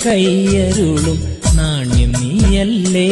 കയ്യരുളും നാണ്യം നീയല്ലേ.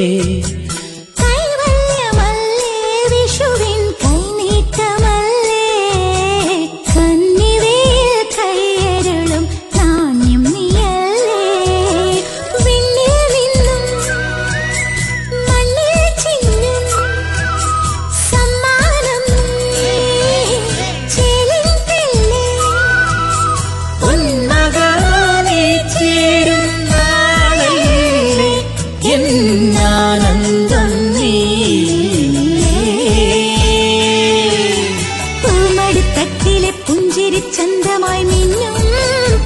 ചന്തമായി മിന്നും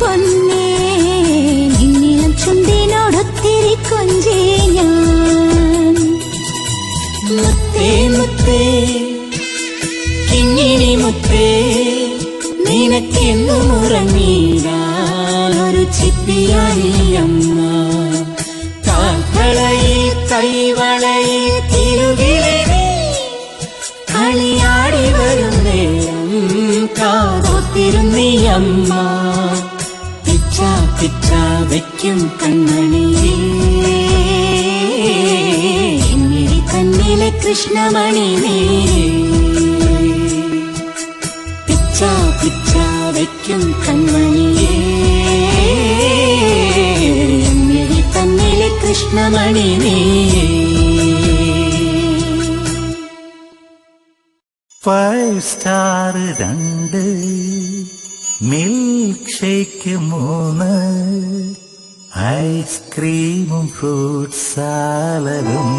പൊന്നേ നിന്നിളം ചുണ്ടിനോടൊത്തിരി കൊഞ്ചേ ഞാൻ. മുത്തേ മുത്തേ കിങ്ങിണി മുത്തേ നിനക്കെന്നും ഉറങ്ങിടാനൊരു ചിപ്പിയാണിയമ്മ. കാൽക്കളയിൽ കൈവളയിൽ തിരുകിലെ കളിയാടി വരും നേരം കാതോത്തിരുന്നിയമ്മ. പിച്ച പിച്ച വയ്ക്കും കൺമണിയേ എന്നിരി കണ്ണിലെ കൃഷ്ണമണി നീരേ. പിച്ച പിച്ച വയ്ക്കും കൺമണിയേ കൃഷ്ണമണി നീ. 5 സ്റ്റാർ 2, മിൽക്ക് ഷേക്ക് 3, ഐസ്ക്രീമും ഫ്രൂട്ട് സാലഡും.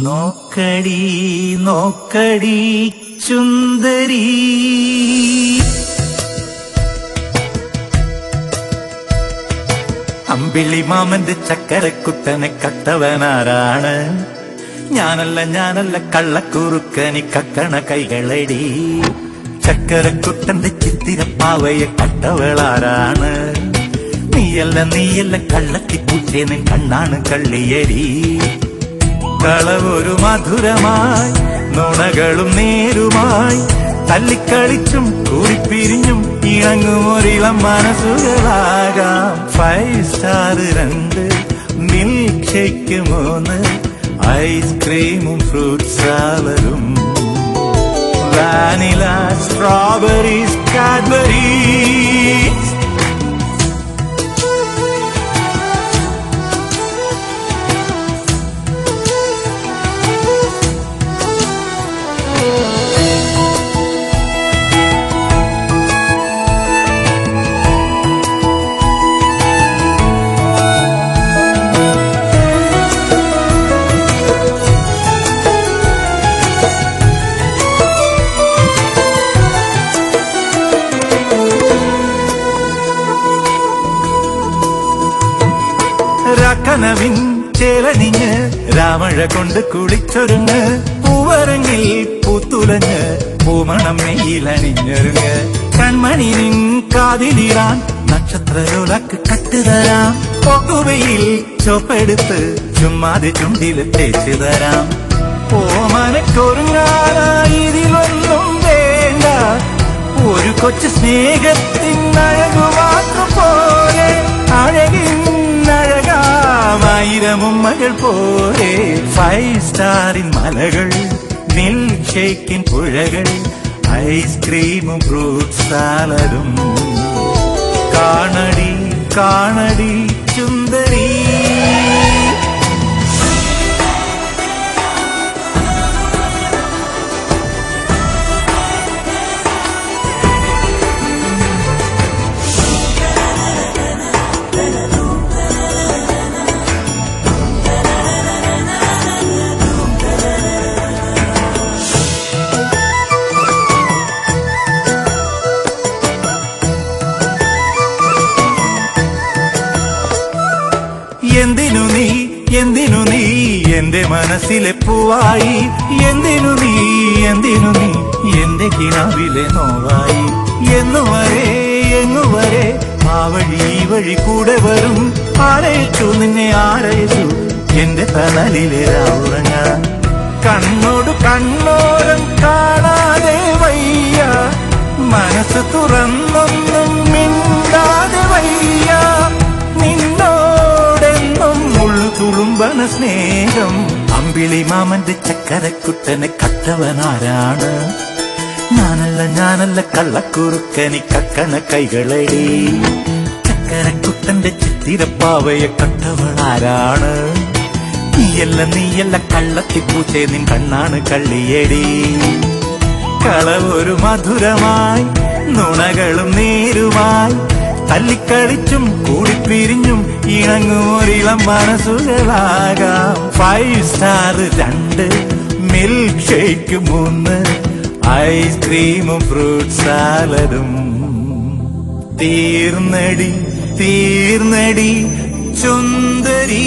നോക്കടി നോക്കടി ചുന്ദരി, അമ്പിളി മാമന്റെ ചക്കരക്കുട്ടനെ കട്ടവനാരാണ്? ഞാനല്ല കള്ളക്കുറുക്കനി കക്കണ കൈകളടി. ചക്കരക്കുട്ടന്റെ ചിത്തിരപ്പാവയെ കട്ടവളാരാണ്? നീയല്ല കള്ളത്തിപ്പൂച്ചേനെ കണ്ണാണ് കള്ളിയടി. കളവൊരു മധുരമായി നുണകളും നേരുമായി തല്ലിക്കളിച്ചും കൂടിപ്പിരിഞ്ഞും ഇണങ്ങുമൊരിളം മനസ്സുകളാകാം. 5 സ്റ്റാർ 2, മിൽക്ക് ഷേക്ക് 3, ഐസ്ക്രീമും ഫ്രൂട്ട് സാലഡും. Vanilla, strawberries, Cadbury's. കനവിൻ ചേലണിഞ്ഞ് രാമഴ കൊണ്ട് കുളിച്ചൊരുങ്ങ്. പൂവരങ്ങിൽ പൂത്തുലഞ്ഞ് പൂമണം നെയ്യിലണിഞ്ഞൊരുങ്ങ്. കൺമണി നിൻ കാതിലിടാൻ നക്ഷത്രലോലക്ക് കട്ടുതരാം. പൊക്കുവയിൽ ചൊപ്പെടുത്ത് ചുമ്മാതെ ചുണ്ടില് തേച്ചു തരാം. ഓമനക്കൊരുങ്ങാനായി ഇതിലൊന്നും വേണ്ട, ഒരു കൊച്ചു സ്നേഹത്തിൻ അഴകു മാത്രം പോലെ. അഴകിന്നഴകാമായിരമും മകൾ പോലെ. 5 സ്റ്റാറിൻ മലകൾ, മിൽക്ക് ഷേക്കിൻ പുഴകൾ, ഐസ്ക്രീമും ഫ്രൂട്ട് സാലഡും. കാണടി കാണടി ചുന്ദരി. എന്തിനു നീ എന്റെ മനസ്സിലെ പൂവായി? എന്തിനു നീ എന്റെ കിനാവിലെ നോവായി? എങ്ങുവരെ ആ വഴി ഈ വഴി കൂടെ വരും. ആരയച്ചു നിന്നെ ആരയച്ചു എന്റെ തണലിലെ രാവുറങ്ങാൻ. കണ്ണോട് കണ്ണോരം കാണാതെ വയ്യ, മനസ്സ് തുറന്നൊന്നും മിണ്ടാതെ വയ്യ. നിന്നോടെന്നും മുള്ളു തുളുമ്പണ സ്നേഹം. അമ്പിളി മാമന്റെ ചക്കരക്കുട്ടനെ കട്ടവനാരാണ്? ഞാനല്ല കള്ളക്കുറുക്കനി കക്കണ കൈകളടി. ചക്കരക്കുട്ടന്റെ ചിത്തിരപ്പാവയെ കട്ടവളാരാണ്? നീയല്ല കള്ളത്തിപ്പൂച്ചേ നിൻ കണ്ണാണ് കള്ളിയടി. കളവൊരു മധുരമായി നുണകളും നേരുമായി തല്ലിക്കളിച്ചും കൂടിപ്പിരിഞ്ഞും ഇണങ്ങുമൊരിളം മനസ്സുകളാകാം. 5 സ്റ്റാർ 2, മിൽക്ക് ഷേക്ക് 3, ഐസ്ക്രീമും ഫ്രൂട്ട് സാലഡും. തീർന്നടി ചുന്ദരി.